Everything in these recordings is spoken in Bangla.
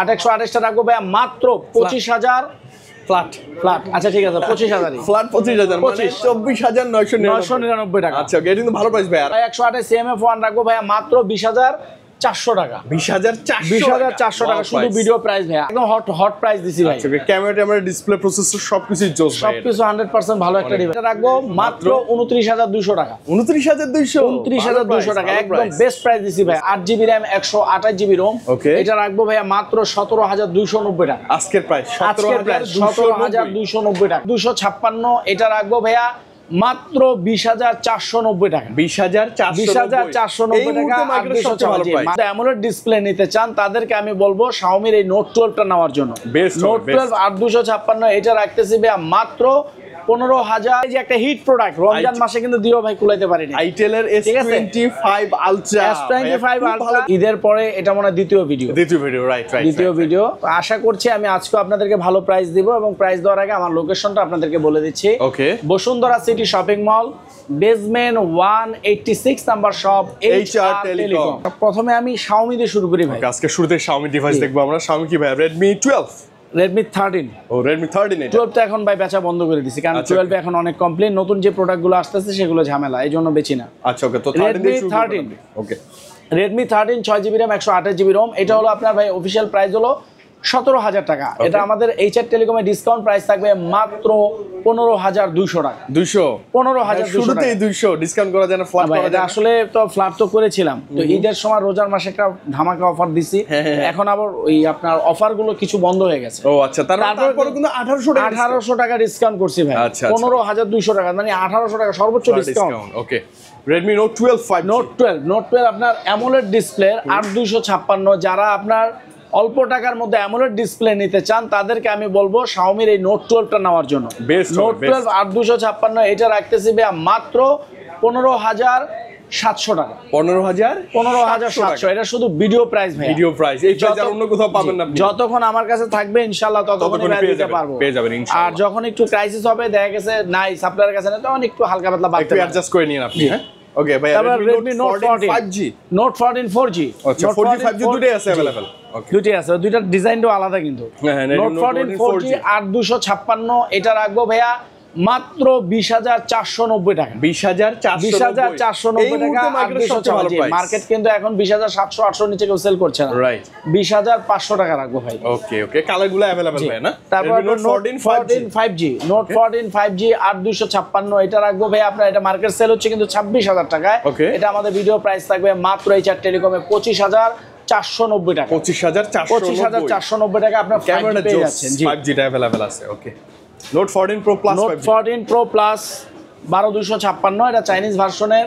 828টা রাখবো ভাইয়া মাত্র 25,000 ফ্ল্যাট ফ্ল্যাট। আচ্ছা ঠিক আছে 25,000 ফ্ল্যাট 25,000 মানে 24,999 টাকা। আচ্ছা ওকে, এটা কিন্তু ভালো প্রাইস ভাই। আর 128 CMF1 রাখবো ভাইয়া মাত্র 20,400 টাকা। 20,400 টাকা শুধু ভিডিও প্রাইস ভাইয়া, একদম হট প্রাইস দিছি ভাই। আচ্ছা ওকে, ক্যামেরা ডিসপ্লে প্রসেসর সবকিছু জোস ভাই, সবকিছু 100% ভালো একটা ডিভাইস রাখবো মাত্র 29,200 টাকা। 29,200 টাকা একদম বেস্ট প্রাইস দিছি ভাই। 8GB RAM 128GB ROM এটা রাখবো ভাইয়া মাত্র 17,290 টাকা। আজকের প্রাইস 17,290 টাকা। 256 এটা রাখবো ভাইয়া মাত্র 20,490 টাকা। 20,490 টাকা। AMOLED ডিসপ্লে নিতে চান তাদেরকে আমি বলবো Xiaomi-র এই Note 12টা নেওয়ার জন্য। Note 12 8256 এটা রাখতেছি ভাইয়া মাত্র 15,000। এই যে একটা হিট প্রোডাক্ট রমজান মাসে কিন্তু দিও ভাই কুলাইতে পারিনি। Itel এর S25 Ultra। ঈদের পরে এটা মনে হয় দ্বিতীয় ভিডিও, রাইট দ্বিতীয় ভিডিও। আশা করছি আমি আজকে আপনাদেরকে ভালো প্রাইস দিব, এবং প্রাইস দেওয়ার আগে আমার লোকেশনটা আপনাদেরকে বলে দিচ্ছি। Okay, Bashundhara city shopping mall, basement 186 number shop, HR telecom. প্রথমে আমি Xiaomi দিয়ে শুরু করি ভাই। আজকে শুরুতে Xiaomi ডিভাইস দেখবো আমরা। Xiaomi কি ভাই? Redmi 12, Redmi 13। ও Redmi 13 এটা। 12 তো এখন ভাই বেচা বন্ধ করে দিছি, কারণ 12 এখন অনেক কমপ্লেইন, নতুন যে প্রোডাক্টগুলো আসতেছে সেগুলো ঝামেলা, এই জন্য বেচি না। আচ্ছা ওকে, তো 13 ওকে। Redmi 13 6GB RAM 128GB ROM এটা হলো আপনার ভাই অফিশিয়াল প্রাইস হলো 17,000 টাকা। এটা আমাদের HR টেলিকমের ডিসকাউন্ট প্রাইস থাকবে মাত্র 15,200 টাকা। 15,200 শুরুতেই 200 ডিসকাউন্ট করা যায় না? ফ্ল্যাট করা যায়? আসলে তো ফ্ল্যাট তো করেছিলাম, তো ঈদের সময় রোজার মাসে একটা ধামাকা অফার দিছি। এখন আবার ওই আপনার অফার গুলো কিছু বন্ধ হয়ে গেছে। ও আচ্ছা, তারপরে কিন্তু 1800 টাকা ডিসকাউন্ট করছি ভাই। 15,200 টাকা মানে 1800 টাকা সর্বোচ্চ ডিসকাউন্ট। ওকে, Redmi Note 12 5G। Note 12 আপনার AMOLED ডিসপ্লে 8256। যারা আপনার অল্প টাকার মধ্যে AMOLED ডিসপ্লে নিতে চান তাদেরকে আমি বলবো Xiaomi-র এই Note 12টা নেওয়ার জন্য। Note 12 8256 এটা রাখতেছি ভাই মাত্র 15,700 টাকা। 15,700 এটা শুধু ভিডিও প্রাইস ভাই, ভিডিও প্রাইস। এই প্রাইস আর অন্য কোথাও পাবেন না। যতক্ষণ আমার কাছে থাকবে ইনশাআল্লাহ ততক্ষণই দিতে পারবো, পেয়ে যাবেন ইনশাআল্লাহ। আর যখন একটু ক্রাইসিস হবে, দেখা গেছে নাই সাপ্লায়ারের কাছে না, তখন একটু হালকা পাতলা বাড়তে একটু অ্যাডজাস্ট করে নিন আপনি। হ্যাঁ ওকে ভাই। Redmi Note 14 5G, Note 14 4G। আচ্ছা 4G 5G দুটোই আছে अवेलेबल। ওকে, দুটোই আছে, দুইটার ডিজাইনটাও আলাদা কিন্তু। Note 14 4G 8256 এটা রাখবো ভাইয়া মাত্র 20,490 টাকা। 20,490 টাকা। মার্কেট কিন্তু এখন 20,700-800 নিচে কেউ সেল করছে না। রাইট, 20,500 টাকা রাখবো ভাই। ওকে ওকে, কালারগুলো अवेलेबल ভাই না? তারপর Note 14 5G, Note 14 5G 8256 এটা রাখবো ভাই আপনার। এটা মার্কেট সেল হচ্ছে কিন্তু 26,000 টাকায়। এটা আমাদের ভিডিও প্রাইস থাকবে মাত্র HR টেলিকমে 25,490 টাকা। 25,490 টাকা আপনার ক্যামেরা পেয়ে যাচ্ছেন। 5G টা अवेलेबल আছে। ওকে, Note 14 Pro Plus 5G। Note 14 Pro Plus 12256 এটা চাইনিজ ভার্সনের।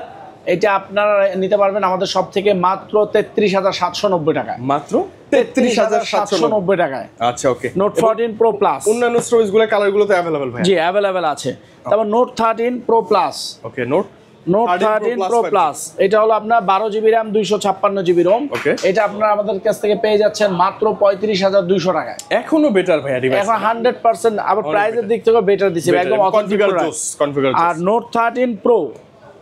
এটা আপনারা নিতে পারবেন আমাদের সব থেকে মাত্র 33,790 টাকায়। মাত্র 33,790 টাকায়। আচ্ছা ওকে, Note 14 Pro Plus। অন্যান্য স্টোরেজগুলো কালারগুলো তো अवेलेबल ভাই? জি अवेलेबल আছে। তারপর Note 13 Pro Plus। ওকে, Note 13 Pro Plus এটা হলো আপনার 12GB RAM 256GB ROM। এটা আপনারা আমাদের কাছ থেকে পেয়ে যাচ্ছেন মাত্র 35,200 টাকায়। এখনো বেটার ভাই ডিভাইস, এখন 100% আবার প্রাইসের দিক থেকে বেটার দিছে একদম অথেন্টিক প্রাইস। আর Note 13 Pro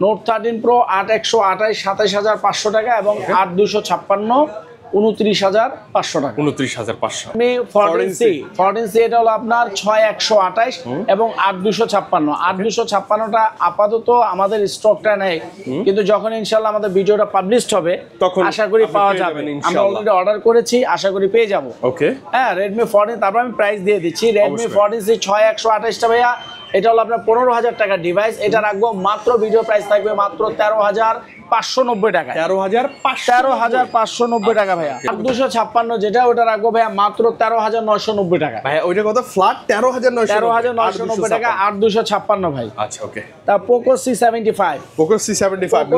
8128 27,500 টাকা এবং 8256 29,500 টাকা। 29,500। আমি 14C এটা হলো আপনার 6128 এবং 8256। 8256টা আপাতত আমাদের স্টকটা নেই, কিন্তু যখন ইনশাআল্লাহ আমাদের ভিডিওটা পাবলিশড হবে তখন আশা করি পাওয়া যাবে। আমরা অলরেডি অর্ডার করেছি, আশা করি পেয়ে যাব। ওকে, হ্যাঁ Redmi 14। তারপর আমি প্রাইস দিয়ে দিচ্ছি। Redmi 14C 6128টা ভাইয়া এটা হলো আপনার 15,000 টাকা ডিভাইস। এটা রাখবো মাত্র ভিডিও প্রাইস থাকবে মাত্র 13,590 টাকা। 13,590 টাকা ভাইয়া। 8256 যেটা ওটা রাখবো ভাইয়া মাত্র 13,990 টাকা। ভাইয়া ওইটা কত? ফ্ল্যাট 13,990 টাকা। 8256 ভাই। আচ্ছা ওকে। তা Poco C75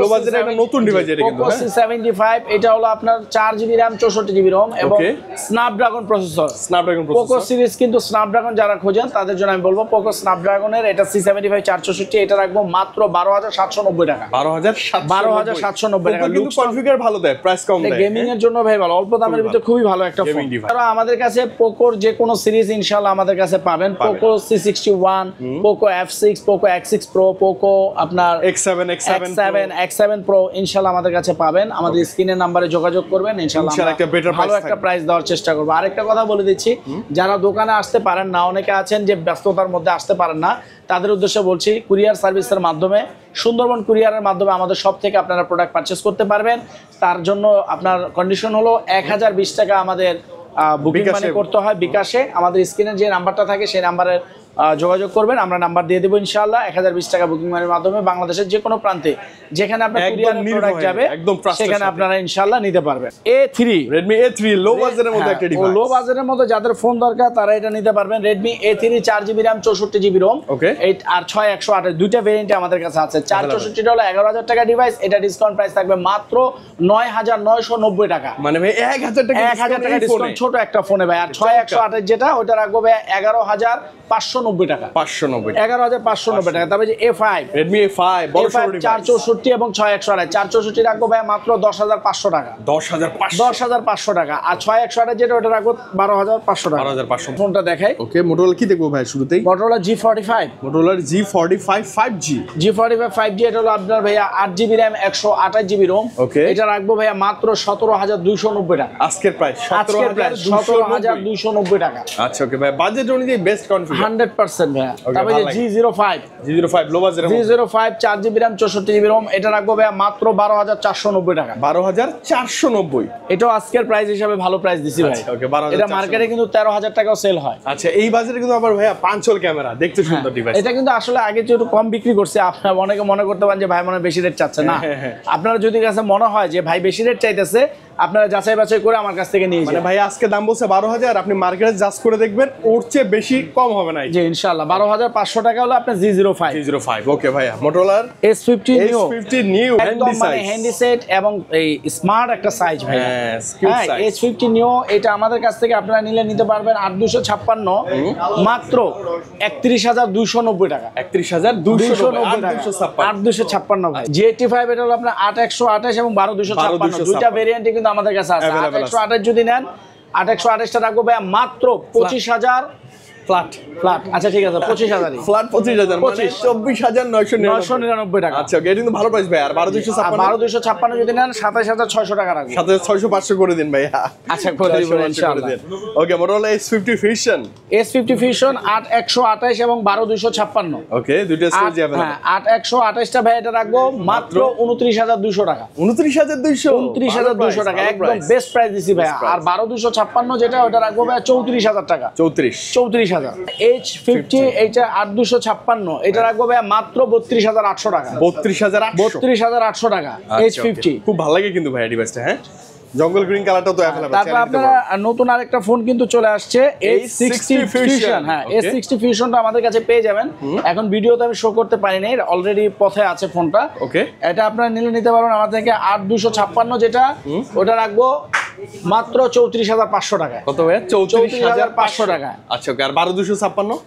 লো বাজেটের একটা নতুন ডিভাইস এটা কিন্তু। Poco C75 এটা হলো আপনার 4GB RAM 64GB ROM এবং স্ন্যাপড্রাগন প্রসেসর। Poco সিরিজ কিন্তু স্ন্যাপড্রাগন যারা খোঁজেন তাদের জন্য আমি বলবো Poco স্ন্যাপড্রাগনের এটা C75 464 এটা রাখবো মাত্র 12,790 টাকা। 12,790 15790 টাকা। কিন্তু কনফিগার ভালো দেয়, প্রাইস কম দেয়। গেমিং এর জন্য ভাই ভালো, অল্প দামের ভিতরে খুবই ভালো একটা ফোন। আর আমাদের কাছে পোকোর যে কোনো সিরিজ ইনশাআল্লাহ আমাদের কাছে পাবেন। Poco C61, Poco F6, Poco X6 Pro, Poco আপনার X7 Pro ইনশাআল্লাহ আমাদের কাছে পাবেন। আমাদের স্ক্রিনের নম্বরে যোগাযোগ করবেন, ইনশাআল্লাহ ভালো একটা প্রাইস দেওয়ার চেষ্টা করব। আরেকটা কথা বলে দিচ্ছি, যারা দোকানে আসতে পারেন না, অনেকে আছেন যে ব্যস্ততার মধ্যে আসতে পারেন না, তাদের উদ্দেশ্যে বলছি কুরিয়ার সার্ভিসের মাধ্যমে, সুন্দরবন কুরিয়ারের মাধ্যমে আমাদের সব থেকে আপনারা প্রোডাক্ট পারচেস করতে পারবেন। তার জন্য আপনার কন্ডিশন হলো 1020 টাকা আমাদের বুকিং মানি করতে হয় বিকাশে। আমাদের স্ক্রিনে যে নাম্বারটা থাকে সেই নাম্বারে যোগাযোগ করবেন, আমরা নাম্বার দিয়ে দেবো ইনশাআল্লাহ। 1020 টাকা বুকিং মানির মাধ্যমে বাংলাদেশের যে কোনো প্রান্তে যেখানে আপনার কুরিয়ার প্রোডাক্ট যাবে সেখানে আপনারা ইনশাআল্লাহ নিতে পারবেন। A3 Redmi A3 লো বাজেটের মধ্যে একটা ডিভাইস, লো বাজেটের মধ্যে যাদের ফোন দরকার তারা এটা নিতে পারবেন। Redmi A3 4GB RAM 64GB ROM আর 6128 দুইটা ভেরিয়েন্টে আমাদের কাছে আছে। 464 হলো 11000 টাকা ডিভাইস, এটা ডিসকাউন্ট প্রাইস থাকবে মাত্র 9990 টাকা। মানে ভাই 1000 টাকা ডিসকাউন্ট ছোট একটা ফোনে ভাই। আর 6128 যেটা ওটা রাখবো ভাই 11590 টাকা। 11590 টাকা। তারপরে যে A5 Redmi A5 বড় সরো ডিভাইস 464 এবং 6128 464 রাখবো ভাই মাত্র 10500 টাকা। 10500 টাকা। আর 6128 যেটা ওটা রাখবো 12500 টাকা। 12500 ফোনটা দেখাই। ওকে, Motorola কি দেখবো ভাই শুরুতেই? Motorola G45 5G G45 5G এটা হলো আপনার ভাইয়া 8GB RAM 128GB ROM। এটা রাখবো ভাইয়া মাত্র 17290 টাকা। আজকের প্রাইস 17290 টাকা। আচ্ছা ওকে ভাই, বাজেট অনুযায়ী বেস্ট কনফিগার 100% ভাইয়া। তারপরে যে G05 লো বাজেটের মধ্যে G05 4GB RAM 64GB ROM এটা রাখবো ভাইয়া মাত্র 12490 টাকা। 12490 এটাও আজকের প্রাইস হিসাবে ভালো প্রাইস দিছি ভাই। ওকে 12400 এটা মার্কেটে কিন্তু 13000 টাকাও সেল হয়। আচ্ছা এই বাজেটে কিন্তু আবার ভাইয়া পাঁচল ক্যামেরা দেখতে সুন্দর ডিভাইস। এটা কিন্তু আসলে আগে একটু কম বিক্রি করছে। আপনারা অনেকে মনে করতে পারেন যে ভাই মনে বেশি রেট চাচ্ছে না। আপনারা যদি কাছে মনে হয় যে ভাই বেশি রেট চাইতেছে, আপনারা যাচাই বাছাই করে আমার কাছ থেকে নিয়ে যান। মানে ভাই আজকে দাম বলছে 12000, আপনি মার্কেটে জাজ করে দেখবেন ওর চেয়ে বেশি কম হবে না। জি ইনশাআল্লাহ 12500 টাকা হলো আপনার G05। ওকে ভাইয়া, Motorola S50 নিউ একদম মানে হ্যান্ডি সেট এবং এই স্মার্ট একটা সাইজ ভাই। হ্যাঁ S50 নিউ এটা আমাদের কাছ থেকে আপনারা নিতে পারবেন 8256 মাত্র 31290 টাকা। 31290 টাকা 8256 ভাই। G85 এটা হলো আপনার 8128 এবং 12256 দুইটা ভেরিয়েন্টে কিন্তু আমাদের কাছে আছে। 8128 যদি নেন 8128 টা রাখবো ভাই মাত্র 25000 ফ্ল্যাট। আচ্ছা ঠিক আছে 25000 ফ্ল্যাট 25000 মানে 24999 টাকা। আচ্ছা ওকে, এটা কিন্তু ভালো প্রাইস ভাই। আর 12256 যদি নেন 27600 টাকা রাখবো। 27600 500 করে দিন ভাই। আচ্ছা করে দিব ইনশাআল্লাহ। ওকে, Motorola S50 Fusion 8128 এবং 12256 ওকে, দুটো স্টোরেজ अवेलेबल। হ্যাঁ 8128 টা ভাই এটা রাখবো মাত্র 29200 টাকা। 29200 টাকা একদম বেস্ট প্রাইস দিছি ভাই। আর 12256 যেটা ওটা রাখবো ভাই 34000 টাকা। 34000। H50 এটা 8256 এটা রাখবো ভাই মাত্র 32800 টাকা। 32800 টাকা H50। খুব ভালো লাগে কিন্তু ভাই ডিভাইসটা। হ্যাঁ জঙ্গল গ্রিন কালারটা তো अवेलेबल। তারপর আপনারা নতুন আরেকটা ফোন কিন্তু চলে আসছে A60 Fusion। হ্যাঁ A60 Fusionটা আমাদের কাছে পেয়ে যাবেন। এখন ভিডিওতে আমি শো করতে পারি নাই, অলরেডি পথে আছে ফোনটা। ওকে, এটা আপনারা নিতে পারবেন আমাদের থেকে 8256 যেটা ওটা রাখবো মাত্র 34500 টাকা। কত ভাই? 34500 টাকা। আচ্ছা ওকে, আর 12256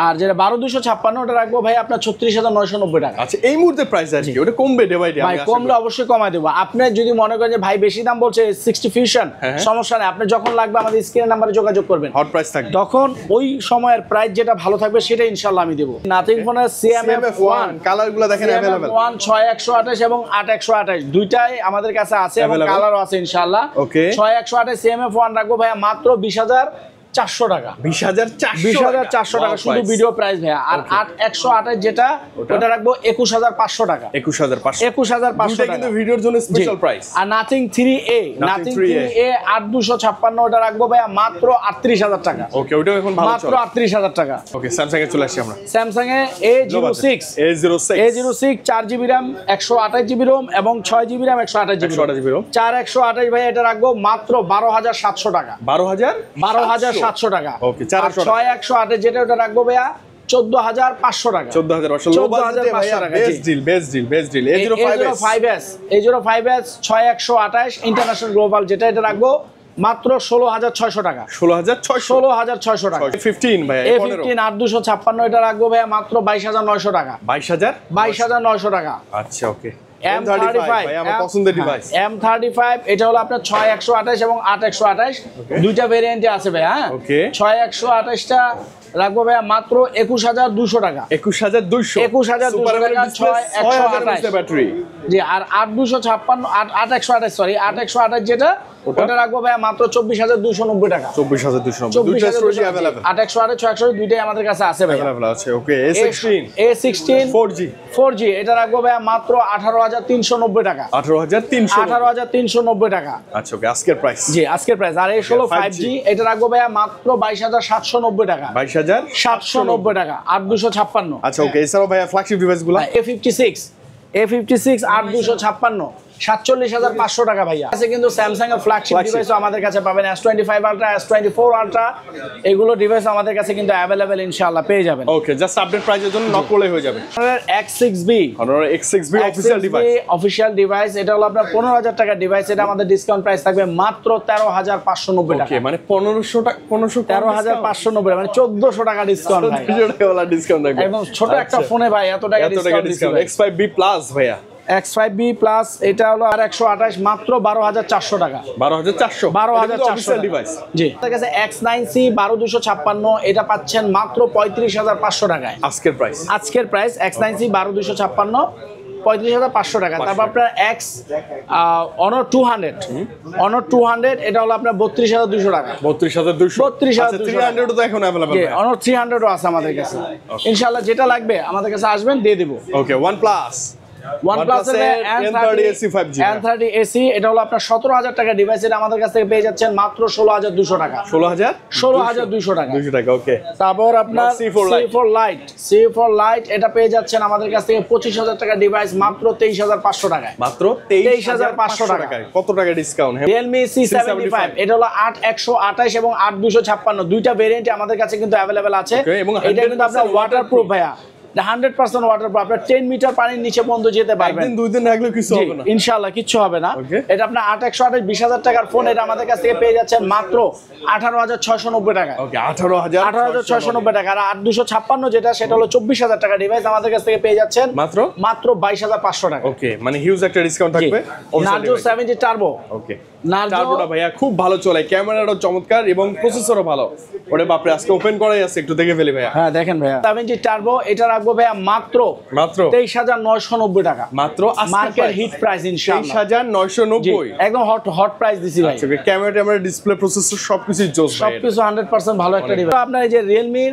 আর যেটা 12256 ওটা রাখবো ভাই আপনার 36990 টাকা। আচ্ছা এই মুহূর্তে প্রাইস আছে কি? ওটা কমবে ডে বাই ডে? ভাই কমলে অবশ্যই কমায় দেব। আপনি যদি মনে করেন যে ভাই বেশি দাম বলছে 60 ফিউশন, সমস্যা নেই, আপনি যখন লাগবে আমাদের স্ক্রিনের নম্বরে যোগাযোগ করবেন, হট প্রাইস থাকবে। তখন ওই সময়ের প্রাইস যেটা ভালো থাকবে সেটা ইনশাআল্লাহ আমি দেব। নাথিং ফোনের CMF1 কালারগুলো দেখেন अवेलेबल। 6128 এবং 8128 দুইটাই আমাদের কাছে আছে এবং কালারও আছে ইনশাআল্লাহ। ওকে, 6128 CMF1 রাখবো ভাই মাত্র 20400 টাকা। 20400 টাকা শুধু ভিডিও প্রাইস ভাইয়া। আর 8128 যেটা ওটা রাখবো 21500 টাকা। 21500 টাকা কিন্তু ভিডিওর জন্য স্পেশাল প্রাইস। আর নাথিং 3A 8256 ওটা রাখবো ভাইয়া মাত্র 38000 টাকা। ওকে, ওটাও এখন ভালো চলে, মাত্র 38000 টাকা। ওকে, স্যামসাং এ চলে আসি আমরা। Samsung A A06 4GB RAM 128GB ROM এবং 6GB RAM 128GB ROM 4128 ভাই এটা রাখবো মাত্র 12700 টাকা। 12700 টাকা। ওকে, 6128 যেটা ওটা রাখবো ভাইয়া 14500 টাকা। 14500 টাকা। Best deal. A05s 6128 international global যেটা এটা রাখবো মাত্র 16600 টাকা। 16600 টাকা। 15 ভাই A15 8256 এটা রাখবো ভাইয়া মাত্র 22900 টাকা। 22900 22900 টাকা। আচ্ছা ওকে, M35 ভাই আমার পছন্দের ডিভাইস। M35 এটা হলো আপনার 6128 এবং 8128 দুইটা ভেরিয়েন্টে আছে ভাই। হ্যাঁ, 6128টা রাখবো ভাইয়া মাত্র 21200 টাকা। 21200 টাকা 6128 ব্যাটারি। জি, আর 8256 8128 সরি 8128 যেটা ওটা রাখবো ভাইয়া মাত্র 24290 টাকা। 24290 8128 600 দুইটাই আমাদের কাছে আছে ভাই। अवेलेबल আছে। ওকে A16 4G এটা রাখবো ভাইয়া মাত্র 18390 টাকা। 18390 টাকা। আচ্ছা ওকে, আজকের প্রাইস। জি, আজকের প্রাইস। আর A16 5G এটা রাখবো ভাইয়া মাত্র 22790 টাকা। 22790 টাকা 8256। আচ্ছা ওকে, এছাড়াও ভাইয়া ফ্ল্যাগশিপ ডিভাইসগুলো A56 8256 47500 টাকা ভাইয়া। আছে কিন্তু স্যামসাং এর ফ্ল্যাগশিপ ডিভাইসও আমাদের কাছে পাবেন। S25 আলট্রা, S24 আলট্রা এগুলো ডিভাইস আমাদের কাছে কিন্তু अवेलेबल ইনশাআল্লাহ পেয়ে যাবেন। ওকে, জাস্ট আপডেট প্রাইসের জন্য নক করলেই হয়ে যাবে। X6B official device. Official device এটা হলো আপনার 15000 টাকা ডিভাইস। এটা আমাদের ডিসকাউন্ট প্রাইস থাকবে মাত্র 13590 টাকা। ওকে, মানে 1500 টাকা 13590 মানে 1400 টাকা ডিসকাউন্ট ভাই। 1400 টাকা ওয়ালা ডিসকাউন্ট থাকবে। একদম ছোট একটা ফোনে ভাই এত টাকা ডিসকাউন্ট। X5B প্লাস ভাইয়া। X5B প্লাস এটা হলো আর 128 মাত্র 12400 টাকা। 12400 ডিভাইস। জি, আমাদের কাছে X9C 12256 এটা পাচ্ছেন মাত্র 35500 টাকায়। আজকের প্রাইস X9C 12256 35500 টাকা। তারপর আপনার X Honor 200 এটা হলো আপনার 32200 টাকা। 32200 300 তো এখন अवेलेबल ভাই। Honor 300 ও আছে আমাদের কাছে। ইনশাআল্লাহ যেটা লাগবে আমাদের কাছে আসবেন দিয়ে দেব। ওকে, OnePlus এর N30 5G N30AC এটা হলো আপনার 17000 টাকা ডিভাইস। এটা আমাদের কাছ থেকে পেয়ে যাচ্ছেন মাত্র 16200 টাকা। 16200 টাকা। 200 টাকা। ওকে, তারপর আপনার C4 Lite এটা পেয়ে যাচ্ছেন আমাদের কাছ থেকে 25000 টাকা ডিভাইস মাত্র 23500 টাকায়। মাত্র 23500 টাকায়। কত টাকা ডিসকাউন্ট? Realme C75 এটা হলো 8128 এবং 8256 দুইটা ভেরিয়েন্ট আমাদের কাছে কিন্তু अवेलेबल আছে। এটা কিন্তু আপনার ওয়াটারপ্রুফ ভাইয়া। 100% ওয়াটারপ্রুফ। আপনার 10 মিটার পানির নিচে পর্যন্ত যেতে পারবেন। একদিন দুই দিন রাখলে কিছু হবে না ইনশাআল্লাহ, কিছু হবে না। এটা আপনার 8128 20000 টাকার ফোন। এটা আমাদের কাছ থেকে পেয়ে যাচ্ছেন মাত্র 18690 টাকা। ওকে, 18690 টাকা। আর 8256 যেটা সেটা হলো 24000 টাকা ডিভাইস আমাদের কাছ থেকে পেয়ে যাচ্ছেন মাত্র 22500 টাকা। ওকে, মানে হিউজ একটা ডিসকাউন্ট থাকবে। Narzo 70 turbo. ওকে, টার্বোটা ভাইয়া খুব ভালো চলে, ক্যামেরাটাও চমৎকার এবং প্রসেসরও ভালো। ওরে বাপরে, আজকে ওপেন করাই আছে, একটু দেখে ফেলি ভাইয়া। হ্যাঁ দেখেন ভাইয়া 70 টার্বো এটা রাখবো ভাইয়া মাত্র 23990 টাকা। মাত্র মার্কেট হিট প্রাইস ইনশাআল্লাহ 23990। একদম হট প্রাইস দিছি ভাই। আচ্ছা, ক্যামেরা ডিসপ্লে প্রসেসর সবকিছুই জোস ভাই। সবকিছু 100% ভালো একটা ডিভাইস। আপনার এই যে Realme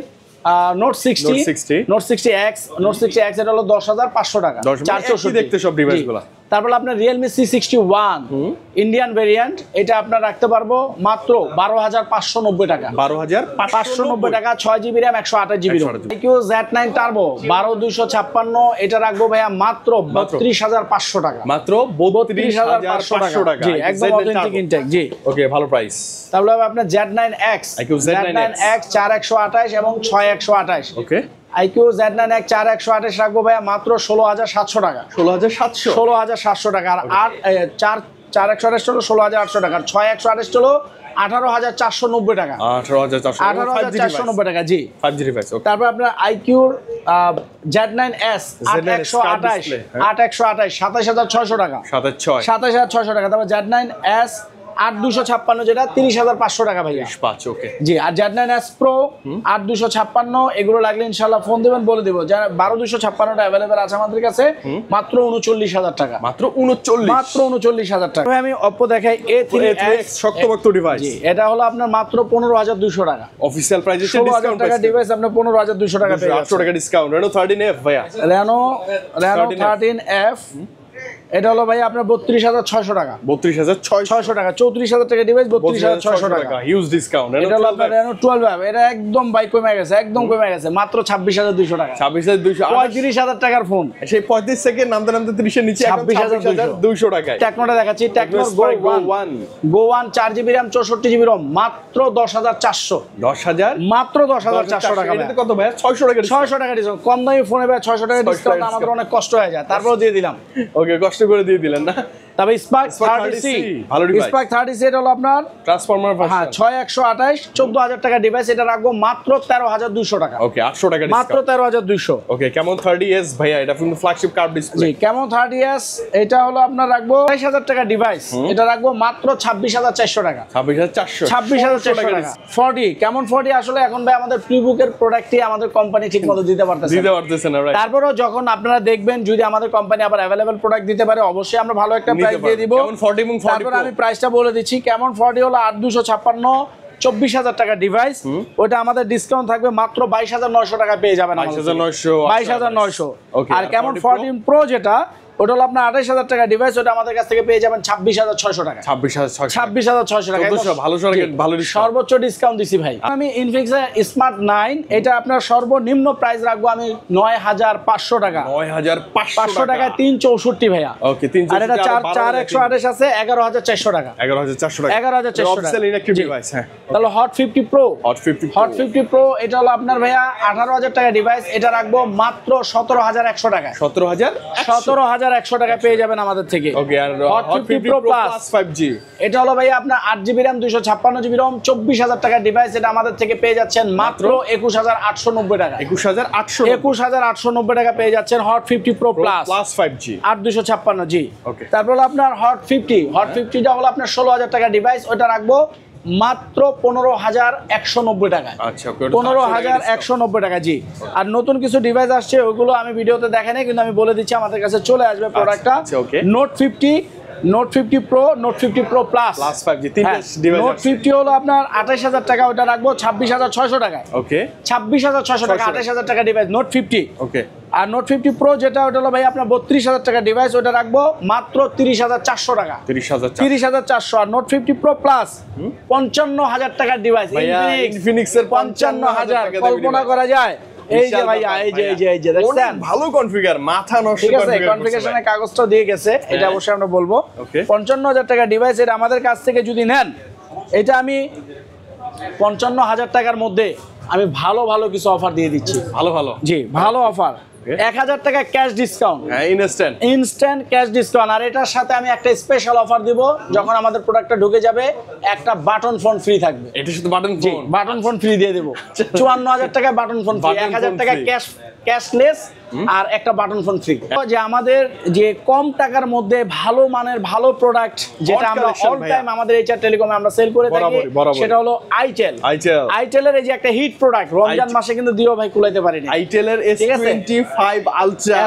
Note 60X এটা হলো 10500 টাকা। 464 দেখতে সব ডিভাইসগুলো। তারপর আপনার Realme C61 ইন্ডিয়ান ভেরিয়েন্ট এটা আপনার রাখতে পারবো মাত্র 12590 টাকা। 12590 টাকা 6GB RAM 128GB ROM। IQ Z9 turbo 12256 এটা রাখবো ভাইয়া মাত্র 32500 টাকা। মাত্র 32500 টাকা। জি, একদম অথেন্টিক ইনটেক। জি, ওকে, ভালো প্রাইস। তারপর আপনার Z9X 4128 এবং 6128। ওকে, IQ Z9X 4128 রাখবো ভাইয়া মাত্র 16700 টাকা। 16700 টাকা। আর 4128 হলো 16800 টাকা। 6128 হলো 18490 টাকা। 18490 টাকা। জি, 5G ডিভাইস। তারপর আপনার IQ Z9S 8128 27600 টাকা। 27600 টাকা। তারপর Z9S 8256 যেটা 30500 টাকা ভাইয়া। 5। ওকে, জি, আর Z9S Pro 8256 এগুলো লাগলে ইনশাআল্লাহ ফোন দিবেন, বলে দেব। 12256টা अवेलेबल আছে আমাদের কাছে মাত্র 39000 টাকা। মাত্র 39000 টাকা। আমি Oppo দেখাই A3X শক্তপোক্ত ডিভাইস। জি, এটা হলো আপনার মাত্র 15200 টাকা। অফিশিয়াল প্রাইসে 16000 টাকা ডিভাইস আপনার 15200 টাকা পেয়ে যাচ্ছেন। 800 টাকা ডিসকাউন্ট। Reno 13F ভাইয়া। Reno 13F এটা হলো ভাই আপনার 32600 টাকা। 32600 টাকা। 34000 টাকা ডিভাইস 32600 টাকা। Huge discount. এটা হলো আপনার Reno 12 এটা একদম বাই কমে গেছে, একদম কমে গেছে মাত্র 26200 টাকা। 26200 35000 টাকার ফোন। সেই 35 সেকেন্ড নামতে 30 এর নিচে 26200 টাকায়। টেকনোটা দেখাচ্ছি, techno Go 1 4GB RAM 64GB ROM মাত্র 10400। মাত্র 10400 টাকা। এটা কত ভাই? 600 টাকা। 600 টাকা ডিসকাউন্ট। কম দামি ফোনে ভাই 600 টাকা ডিসকাউন্ট আমাদের অনেক কষ্ট হয়ে যায়, তারপরেও দিয়ে দিলাম। ওকে, কষ্ট করে দিয়ে দিলেন না। তবে স্পার্ক 30C 30C ভালো ডিভাইস। স্পার্ক 30C এটা হলো আপনার ট্রান্সফরমার হ্যাঁ ভার্সন 6128 14000 টাকা ডিভাইস, এটা রাখবো মাত্র 13200 টাকা। ওকে 800 টাকা মাত্র ডিসকাউন্ট 13200। ওকে কেমন 30s ভাইয়া এটা কিন্তু ফ্ল্যাগশিপ কার্ভ ডিসপ্লে জি কেমন 30s এটা হলো আপনার রাখবো 28000 টাকা ডিভাইস, এটা রাখবো মাত্র 26400 টাকা। 26400 26400 টাকা। 40 কেমন 40 আসলে এখন ভাই আমাদের প্রিবুকের প্রোডাক্টই আমাদের কোম্পানি ঠিকমতো দিতে পারতেছে না রাইট। তারপরেও যখন আপনারা দেখবেন যদি আমাদের কোম্পানি আবার অ্যাভেলেবল প্রোডাক্ট দিতে পারে অবশ্যই আমরা ভালো একটা প্রাইস দিয়ে দিব। কেমন 40 এবং 40 তারপর আমি প্রাইসটা বলে দিচ্ছি। কেমন 40 হলো 8256 24000 টাকা ডিভাইস, ওটা আমাদের ডিসকাউন্ট থাকবে মাত্র 22900 টাকা পেয়ে যাবেন। 22900। আর কেমন 14 প্রো যেটা ওটা হলো আপনার 28000 টাকা ডিভাইস, ওটা আমাদের কাছ থেকে পেয়ে যাবেন 26600 টাকা। 26600 টাকা ভালো ভালো সর্বোচ্চ ডিসকাউন্ট দিছি ভাই। আমি ইনফিনিক্স স্মার্ট 9 এটা আপনার সর্বনিম্ন প্রাইস রাখবো আমি 9500 টাকা। 9500 টাকা 364 ভাইয়া। ওকে 364 আর এটা 4128 আছে 11400 টাকা। 11400 টাকা 11400 টাকা অফিশিয়াল ইলেকট্রিক ডিভাইস। হ্যাঁ তাহলে হট 50 প্রো হট 50 প্রো এটা হলো আপনার ভাইয়া 18000 টাকা ডিভাইস, এটা রাখবো মাত্র 17100 টাকা। 17100 টাকা পেয়ে যাবেন আমাদের থেকে। ওকে আর হট 50 প্রো প্লাস 5G এটা হলো ভাইয়া আপনার 8GB RAM 256GB ROM 24000 টাকা ডিভাইস, এটা আমাদের থেকে পেয়ে যাচ্ছেন মাত্র 21890 টাকা। 21890 টাকা পেয়ে যাচ্ছেন হট 50 প্রো প্লাস 5G 8256 জি। ওকে তারপর হলো আপনার হট 50টা হলো আপনার 16000 টাকা ডিভাইস, ওটা রাখবো মাত্র 15190 টাকা। আচ্ছা 15190 টাকা জি। আর নতুন কিছু ডিভাইস আসছে ওগুলো আমি ভিডিওতে দেখাই নাই, কিন্তু আমি বলে দিচ্ছি আমাদের কাছে চলে আসবে প্রোডাক্টটা। Note 50 pro, note 50 pro plus 5G তিনটা ডিভাইস। নোট 50 হলো আপনার 28000 টাকা, ওটা রাখবো 26600 টাকায়। ওকে 26600 টাকা 28000 টাকা ডিভাইস নোট 50। ওকে আর নোট 50 প্রো যেটা ওটা হলো ভাই আপনার 32000 টাকা ডিভাইস, ওটা রাখবো মাত্র 30400 টাকা। 30400। আর নোট 50 প্রো প্লাস 55000 টাকার ডিভাইস, ইনফিনিক্স এর 55000 কল্পনা করা যায়। এই যে ভাইয়া এই যে দেখছেন ভালো কনফিগার মাথা নষ্ট ঠিক আছে। কনফিগারেশনের কাগজটা দিয়ে গেছে, এটা অবশ্যই আমরা বলবো। 55000 টাকা ডিভাইস, এটা আমাদের কাছ থেকে যদি নেন এটা আমি 55000 টাকার মধ্যে আমি ভালো ভালো কিছু অফার দিয়ে দিচ্ছি। ভালো জি ভালো অফার 1000 টাকা ক্যাশ ডিসকাউন্ট। হ্যাঁ ইনস্ট্যান্ট ক্যাশ ডিসকাউন্ট। আর এটার সাথে আমি একটা স্পেশাল অফার দিব, যখন আমাদের প্রোডাক্টটা ঢুকে যাবে একটা বাটন ফোন ফ্রি থাকবে। এটা শুধু বাটন ফোন ফ্রি দিয়ে দেব। 54000 টাকা বাটন ফোন ফ্রি, 1000 টাকা ক্যাশলেস আর একটা বাটন ফোন ফ্রি। যে আমাদের যে কম টাকার মধ্যে ভালো মানের ভালো প্রোডাক্ট যেটা আমরা অল টাইম আমাদের এইচআর টেলিকমে আমরা সেল করে থাকি সেটা হলো আইটেলের এই যে একটা হিট প্রোডাক্ট রমজান মাসে কিন্তু দিও ভাই কুলাইতে পারিনি। আইটেলের S25 Ultra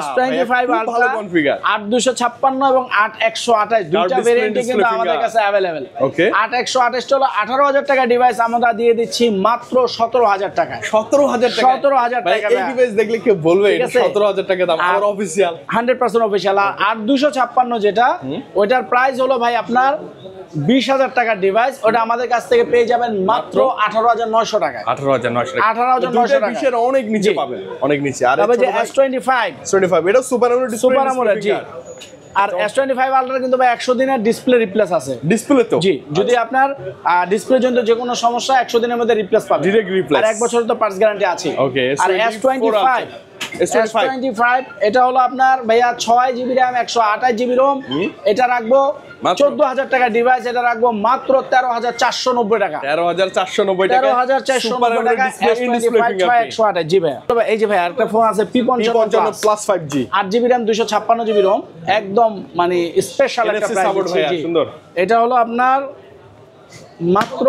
ভালো কনফিগার 8256 এবং 8128 দুইটা ভেরিয়েন্টে কিন্তু আমাদের কাছে अवेलेबल। ওকে 8128 হলো 18000 টাকা ডিভাইস, আমরা দিয়ে দিচ্ছি মাত্র 17000 টাকা। 17000 টাকা এই ডিভাইস দেখলে কেউ বলবে এটা 17000 টাকা দাম। আর অফিশিয়াল 100% অফিশিয়াল। আর 8256 যেটা ওটার প্রাইস হলো ভাই আপনার 20000 টাকার ডিভাইস, ওটা আমাদের কাছ থেকে পেয়ে যাবেন মাত্র 18900 টাকা। 18900 টাকা বিশের অনেক নিচে পাবেন, অনেক নিচে। আর তবে যে S25 এটা সুপার অ্যামোলেড জি। আর S25 আলট্রা কিন্তু ভাই 100 দিনের ডিসপ্লে রিপ্লেস আছে। ডিসপ্লে তো জি, যদি আপনার ডিসপ্লে জন্য যে কোনো সমস্যা 100 দিনের মধ্যে রিপ্লেস পাবেন, ডাইরেক্ট রিপ্লেস। আর 1 বছরের তো পার্টস গ্যারান্টি আছে। ওকে আর S25 এটা হলো আপনার ভাইয়া 6GB RAM 128GB ROM, এটা রাখবো 14000 টাকা ডিভাইস, এটা রাখবো মাত্র 13490 টাকা। 13490 টাকা 13490 টাকা S25 128 জি ভাই। তবে এই যে ভাই আরেকটা ফোন আছে P55 plus 5G 8GB RAM 256GB ROM, একদম মানে স্পেশাল একটা প্রাইস। সুন্দর। এটা হলো আপনার মাত্র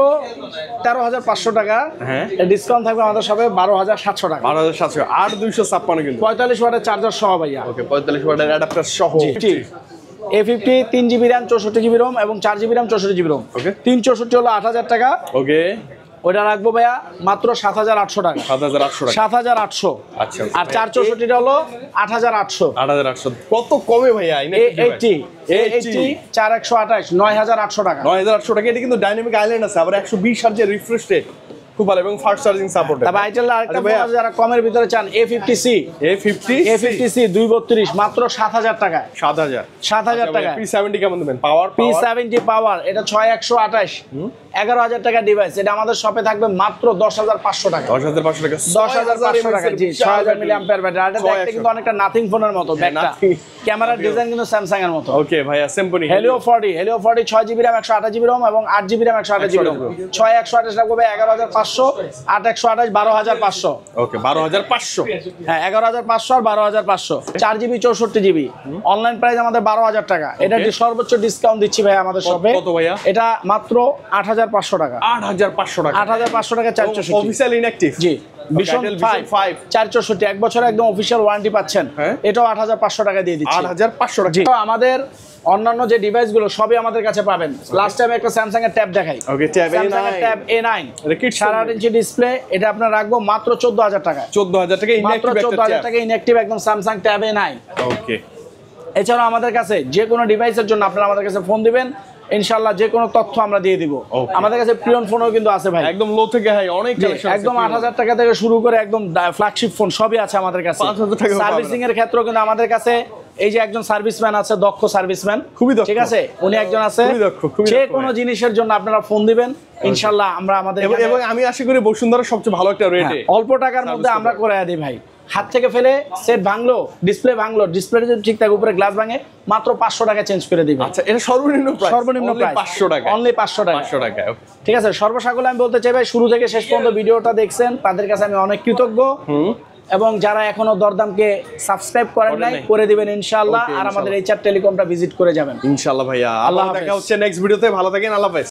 13500 টাকা। হ্যাঁ ডিসকাউন্ট থাকবে আমাদের সবে 12700 টাকা। 12700 আর 256 কিন্তু 45 ওয়াটের চার্জার সহ ভাইয়া। ওকে 45 ওয়াটের অ্যাডাপ্টার সহ। জি A50 3GB RAM 64GB ROM এবং 4GB RAM 64GB ROM। ওকে 364 হলো 8000 টাকা। ওকে ওটা রাখবো ভাইয়া মাত্র 7800 টাকা। 7800 আচ্ছা। আর 464টা হলো 8800 কত কমে ভাইয়া? 80 4128 9800 টাকা। 9800 টাকা। এটা কিন্তু ডাইনামিক আইল্যান্ড আছে, আবার 120 হার্জের রিফ্রেশ রেট। খুব ভালো এবং ফাস্ট চার্জিং সাপোর্ট। তবে আইটেল আরেকটা ফোন যারা কমের ভিতরে চান A50C 232 মাত্র 7000 টাকায়। 7000 টাকা। P70 কেমন দিবেন? পাওয়ার P70 পাওয়ার এটা 6128 11000 টাকা ডিভাইস। এটা আমাদের শপে থাকবে মাত্র 10500 টাকা। 10500 টাকা। 10500 টাকা জি 6000 মিলি অ্যাম্পিয়ার ব্যাটারি। এটা দেখতে কিন্তু অনেকটা নাথিং ফোনের মতো ব্যাকটা। ক্যামেরার ডিজাইন কিন্তু স্যামসাং এর মতো। ওকে ভাইয়া Symphony Helio 40 6GB RAM 128GB ROM এবং 8GB RAM 128GB ROM 6128 রাখবো 11500 8128 12500। ওকে 12500। হ্যাঁ 11500 আর 12500 4GB 64GB অনলাইন প্রাইস আমাদের 12000 টাকা। এটা সর্বোচ্চ ডিসকাউন্ট দিচ্ছি ভাই আমাদের শপে। কত ভাইয়া? এটা মাত্র 8500 টাকা। 8500 টাকা। 8500 টাকা 464 অফিশিয়াল ইনঅ্যাকটিভ। জি Vision 5 464 এক বছর একদম অফিশিয়াল ওয়ারেন্টি পাচ্ছেন। এটাও 8500 টাকা দিয়ে দিচ্ছি। 8500 টাকা। জি তো আমাদের অন্যান্য যে ডিভাইসগুলো সবই আমাদের কাছে পাবেন। লাস্ট টাইম একটা স্যামসাং এর ট্যাব দেখাই। ওকে ট্যাব ট্যাব A9 এটা কি 8.5 ইঞ্চি ডিসপ্লে। এটা আপনার রাখবো মাত্র 14000 টাকা। 14000 টাকা মাত্র ইনঅ্যাকটিভ একটা 14000 টাকা ইনঅ্যাকটিভ একদম স্যামসাং ট্যাব A9। ওকে এছাড়াও আমাদের কাছে যে কোনো ডিভাইসের জন্য আপনারা আমাদের কাছে ফোন দিবেন, ইনশাআল্লাহ যে কোনো তথ্য আমরা দিয়ে দিব। আমাদের কাছে প্রিয়ন ফোনও কিন্তু আছে ভাই, একদম লো থেকে হাই অনেক কালেকশন আছে। একদম 8000 টাকা থেকে শুরু করে একদম ফ্ল্যাগশিপ ফোন সবই আছে আমাদের কাছে। 5000 টাকা সার্ভিসিং এর ক্ষেত্রেও কিন্তু আমাদের কাছে এই যে একজন সার্ভিসম্যান আছে, দক্ষ সার্ভিসম্যান, খুবই দক্ষ, ঠিক আছে, উনি একজন আছে, যে কোনো জিনিসের জন্য আপনারা ফোন দিবেন, ইনশাআল্লাহ আমরা আমাদের এবং আমি আশা করি বসুন্ধরা সবচেয়ে ভালো একটা রেটে অল্প টাকার মধ্যে আমরা করে দিই ভাই। হাত থেকে ফেলে সেট ভাঙলো, ডিসপ্লে ভাঙলো, ডিসপ্লে যদি ঠিক থাকে উপরে গ্লাস ভাঙে, মাত্র 500 টাকা চেঞ্জ করে দিবেন। আচ্ছা এটা সর্বনিম্ন প্রাইস? সর্বনিম্ন প্রাইস 500 টাকা, অনলি 500 টাকা। 500 টাকা ঠিক আছে। সর্বসাকুল্যে আমি বলতে চাই ভাই, শুরু থেকে শেষ পর্যন্ত ভিডিওটা দেখছেন তাদের কাছে আমি অনেক কৃতজ্ঞ। এবং যারা এখনো দরদামকে সাবস্ক্রাইব করেন নাই, করে দিবেন ইনশাআল্লাহ। আর আমাদের এইচআর টেলিকমটা ভিজিট করে যাবেন ইনশাআল্লাহ ভাইয়া। আল্লাহ দেখা হচ্ছে নেক্সট ভিডিওতে। ভালো থাকেন, আল্লাহ হাফেজ।